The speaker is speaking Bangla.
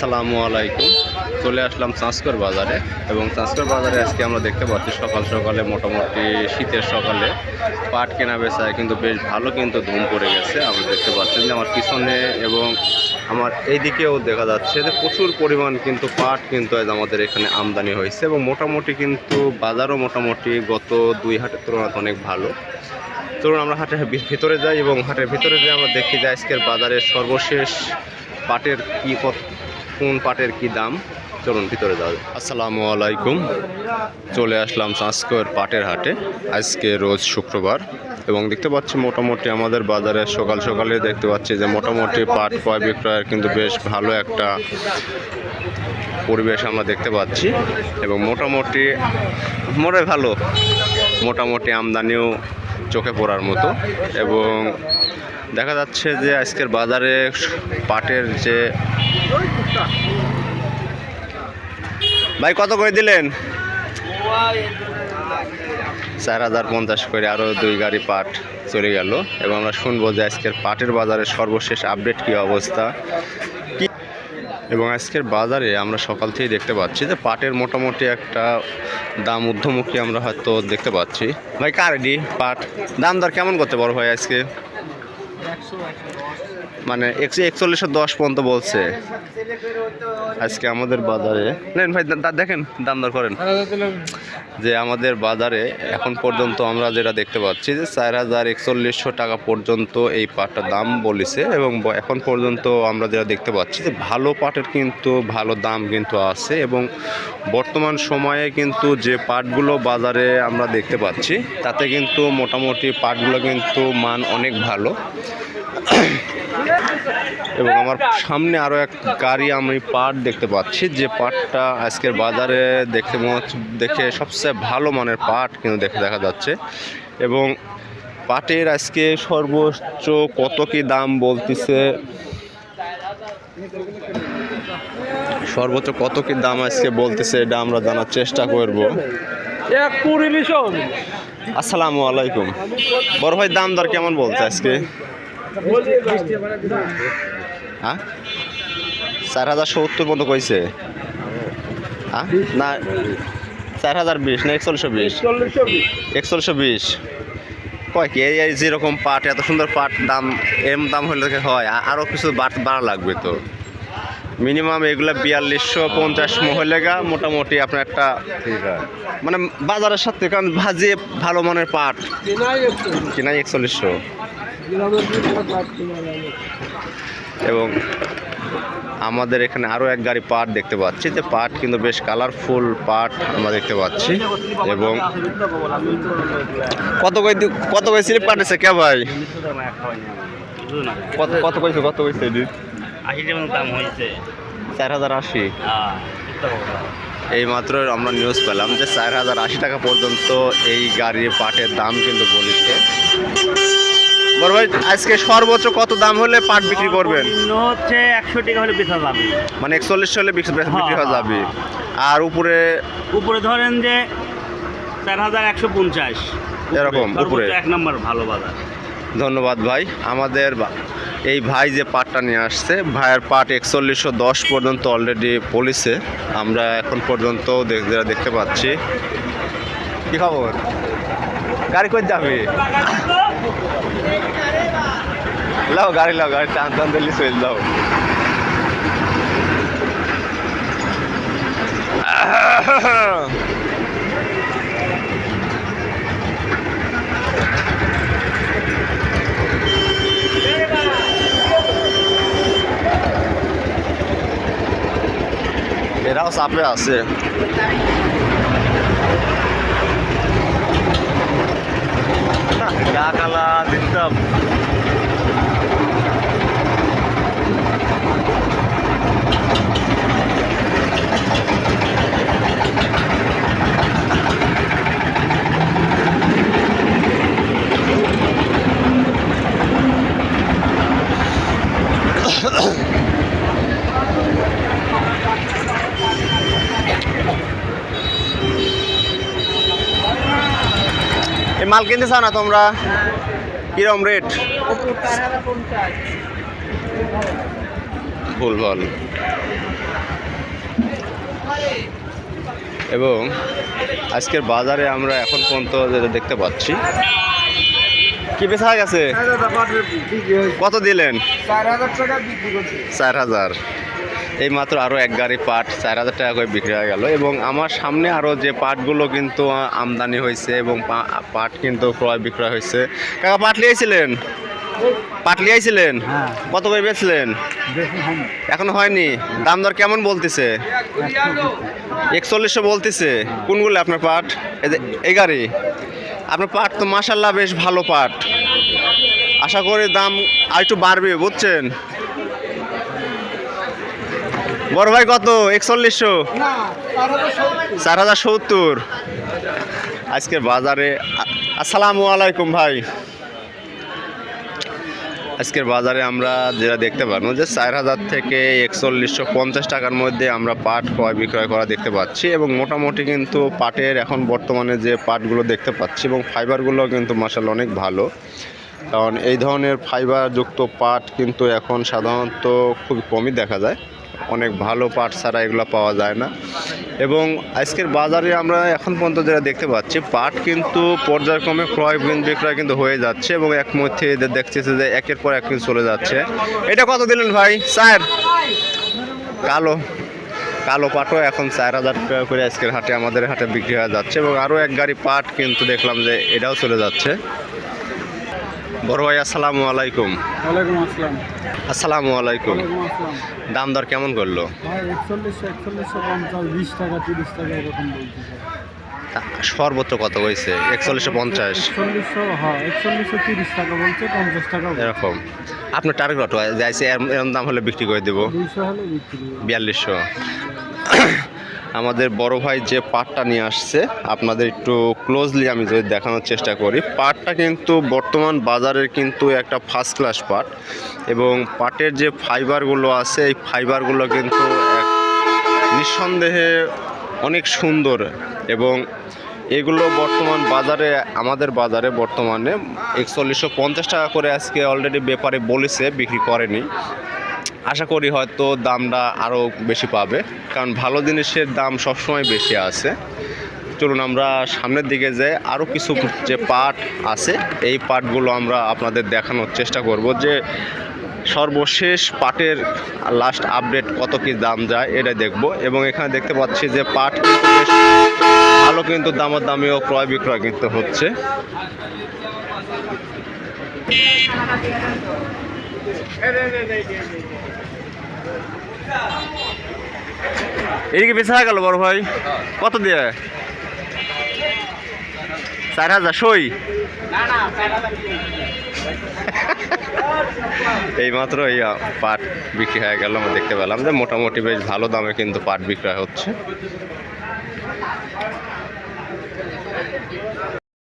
আসসালামু আলাইকুম। চলে আসলাম চাঁচকর বাজারে এবং চাঁচকর বাজারে আজকে আমরা দেখতে পাচ্ছি সকাল সকালে মোটামুটি শীতের সকালে পাট কেনা বেচায় কিন্তু বেশ ভালো কিন্তু ধুম পড়ে গেছে। আমরা দেখতে পাচ্ছেন যে আমার পিছনে এবং আমার এইদিকেও দেখা যাচ্ছে যে প্রচুর পরিমাণ কিন্তু পাট কিন্তু আজ আমাদের এখানে আমদানি হয়েছে এবং মোটামুটি কিন্তু বাজারও মোটামুটি গত দুই হাটের তুলনায় অনেক ভালো। চলুন আমরা হাটের ভিতরে যাই এবং হাটের ভিতরে যেয়ে আমরা দেখি যে আজকের বাজারের সর্বশেষ পাটের কোন পাটের কি দাম। চলুন ভিতরে যাও। আসসালামু আলাইকুম। চলে আসলাম চাঁচকর পাটের হাটে আজকে রোজ শুক্রবার এবং দেখতে পাচ্ছি মোটামুটি আমাদের বাজারে সকাল সকালে দেখতে পাচ্ছি যে মোটামুটি পাট ক্রয় বিক্রয়ের কিন্তু বেশ ভালো একটা পরিবেশ আমরা দেখতে পাচ্ছি এবং মোটামুটি মোটামুটি আমদানিও চোখে পড়ার মতো এবং দেখা যাচ্ছে যে আজকের বাজারে পাটের যে ভাই কত করে দিলেন? 4050 করে আরও 2 গাড়ি পাট চলে গেল এবং আমরা শুনবো যে আজকের পাটের বাজারের সর্বশেষ আপডেট কী অবস্থা কি। এবং আজকের বাজারে আমরা সকাল থেকেই দেখতে পাচ্ছি যে পাটের মোটামুটি একটা দাম ঊর্ধ্বমুখী আমরা হয়তো দেখতে পাচ্ছি। ভাই কারেডি পাট দাম দর কেমন করতে পারো ভাই আজকে? মানে 4110 পর্যন্ত বলছে আজকে আমাদের বাজারে। নেন ভাই দেখেন দাম দর করেন যে আমাদের বাজারে এখন পর্যন্ত আমরা যেটা দেখতে পাচ্ছি যে 4140 টাকা পর্যন্ত এই পাটটার দাম বলেছে এবং এখন পর্যন্ত আমরা যেটা দেখতে পাচ্ছি যে ভালো পাটের কিন্তু ভালো দাম কিন্তু আছে এবং বর্তমান সময়ে কিন্তু যে পাটগুলো বাজারে আমরা দেখতে পাচ্ছি তাতে কিন্তু মোটামুটি পাটগুলো কিন্তু মান অনেক ভালো এবং আমার সামনে আরও এক গাড়ি আমি পাট দেখতে পাচ্ছি যে পাটটা আজকের বাজারে দেখে সবচেয়ে ভালো মানের পাট কিন্তু দেখা যাচ্ছে এবং পাটের আজকে সর্বোচ্চ কত কি দাম বলতেছে, সর্বোচ্চ কত কি দাম আজকে বলতেছে এটা আমরা জানার চেষ্টা করব। আসসালামু আলাইকুম। বড় ভাই দাম দর কেমন বলছে আজকে? হ্যাঁ 4070 পর্যন্ত কইছে। হ্যাঁ না 4020 না 4120 কয় কি এই যেরকম পাট এত সুন্দর পাট দাম দাম হলে হয় আরও কিছু বাড়া লাগবে তো মিনিমাম এগুলো 4250 মহলেগা মোটামুটি আপনার একটা মানে বাজারের সাথে কারণ ভাজিয়ে ভালো মানের পাট কিনাই 4100 এবং আমাদের এখানে আরও এক গাড়ি পাট দেখতে পাচ্ছি যে পাট কিন্তু বেশ কালারফুল পাট আমরা দেখতে পাচ্ছি এবং কত করে স্লিপ কাটেছে কে ভাই? কত কইছে 4080 এই মাত্র আমরা নিউজ পেলাম যে 4080 টাকা পর্যন্ত এই গাড়ির পাটের দাম কিন্তু বলেছে। বড় ভাই আজকে সর্বোচ্চ কত দাম হলে পাট বিক্রি করবেন? হচ্ছে 100 টাকা হলে বেচা যাবে, মানে 41 হলে বিক্রি হয়ে যাবে। আর উপরে ধরেন যে 4150 এরকম উপরে এক নম্বর ভালো বাজার। ধন্যবাদ ভাই। আমাদের এই ভাই যে পাটটা নিয়ে আসছে ভাইয়ের পাট 4110 পর্যন্ত অলরেডি বলেছে। আমরা এখন পর্যন্ত দেখতে পাচ্ছি। কি খবর? গাড়ি কই যাবে? গাড়ি টান দিল্লি চলে যাও। এরাও চাপে আছে। কালা দিতাম এই মাল কিনতে চাও না তোমরা? কিরম রেট? ভুলভাল। এবং আজকের বাজারে আমরা এখন পর্যন্ত যেটা দেখতে পাচ্ছি, কি বেচা গেছে? কত দিলেন? 4000 টাকা বিক্রি করছি। 4000। এই মাত্র আরও এক গাড়ি পাট 4000 টাকা করে বিক্রি হয়ে গেল। এবং আমার সামনে আরও যে পাটগুলো কিন্তু আমদানি হয়েছে এবং পাট কিন্তু ক্রয় বিক্রয় হয়েছে। কাকা পাট লিয়েছিলেন? পাট লিয়েছিলেন? হ্যাঁ। কত করে বেচলেন? এখনো হয়নি। দাম দর কেমন বলতেছে? 4100 বলতেছে। কোনগুলো আপনার পাট? এই গাড়ি আপনার পাট তো মাশাল্লাহ বেশ ভালো পাট। আশা করি দাম আর একটু বাড়বে, বুঝছেন? বড় ভাই কত? 4100। 4070 আজকের বাজারে। আসসালামু আলাইকুম ভাই। আজকের বাজারে আমরা যেটা দেখতে পারবো যে 4000 থেকে 4150 টাকার মধ্যে আমরা পাট ক্রয় বিক্রয় করা দেখতে পাচ্ছি। এবং মোটামুটি কিন্তু পাটের এখন বর্তমানে যে পাটগুলো দেখতে পাচ্ছি এবং ফাইবারগুলো কিন্তু মাশাআল্লাহ অনেক ভালো, কারণ এই ধরনের ফাইবারযুক্ত পাট কিন্তু এখন সাধারণত খুব কমই দেখা যায়। অনেক ভালো পাট ছাড়া এগুলো পাওয়া যায় না। এবং আজকের বাজারে আমরা এখন পর্যন্ত যেটা দেখতে পাচ্ছি, পাট কিন্তু পর্যায়ক্রমে ক্রয় বিক্রয় কিন্তু হয়ে যাচ্ছে এবং এক মধ্যে দেখতেছে যে একের পর এক কিন্তু চলে যাচ্ছে। এটা কত দিলেন ভাই? 4। কালো পাটও এখন 4000 টাকা করে আজকের হাটে আমাদের হাটে বিক্রি হয়ে যাচ্ছে। এবং আরও এক গাড়ি পাট কিন্তু দেখলাম যে এটাও চলে যাচ্ছে। বড় ভাই আসসালামু আলাইকুম। ওয়ালাইকুম আসসালাম। আসসালামু আলাইকুম। ওয়ালাইকুম আসসালাম। দাম দর কেমন করলো? ভাই 4150, 20 টাকা 30 টাকা এরকম বলতেছে। সর্বোচ্চ কত হয়েছে? 4150। 4100, হ্যাঁ 4130 টাকা বলছে, 50 টাকা এরকম আপনার টার্গেট কত যাইছে? এরকম দাম হলে বিক্রি করে দেবো 200 হলে বিক্রি হবে। 4200। আমাদের বড় ভাই যে পাটটা নিয়ে আসছে আপনাদের একটু ক্লোজলি আমি যদি দেখানোর চেষ্টা করি, পাটটা কিন্তু বর্তমান বাজারের কিন্তু একটা ফার্স্ট ক্লাস পাট। এবং পাটের যে ফাইবারগুলো আছে এই ফাইবারগুলো কিন্তু নিঃসন্দেহে অনেক সুন্দর। এবং এগুলো বর্তমান বাজারে আমাদের বাজারে বর্তমানে 4150 টাকা করে আজকে অলরেডি ব্যাপারে বলেছে, বিক্রি করেনি। আশা করি হয়তো দামটা আরও বেশি পাবে, কারণ ভালো জিনিসের দাম সবসময় বেশি আছে। চলুন আমরা সামনের দিকে যাই, আরও কিছু যে পাট আছে এই পাটগুলো আমরা আপনাদের দেখানোর চেষ্টা করব যে সর্বশেষ পাটের লাস্ট আপডেট কত কি দাম যায় এটা দেখব। এবং এখানে দেখতে পাচ্ছি যে পাট কিন্তু বেশ ভালো কিন্তু দামিও ক্রয় বিক্রয় কিন্তু হচ্ছে। এদিকে বেচা গেল বড় ভাই কত দিয়ে? 4000 সই। এইমাত্র এই পাট বিক্রি হয়ে গেল। আমরা দেখতে পেলাম যে মোটামুটি বেশ ভালো দামে কিন্তু পাট বিক্রয় হচ্ছে।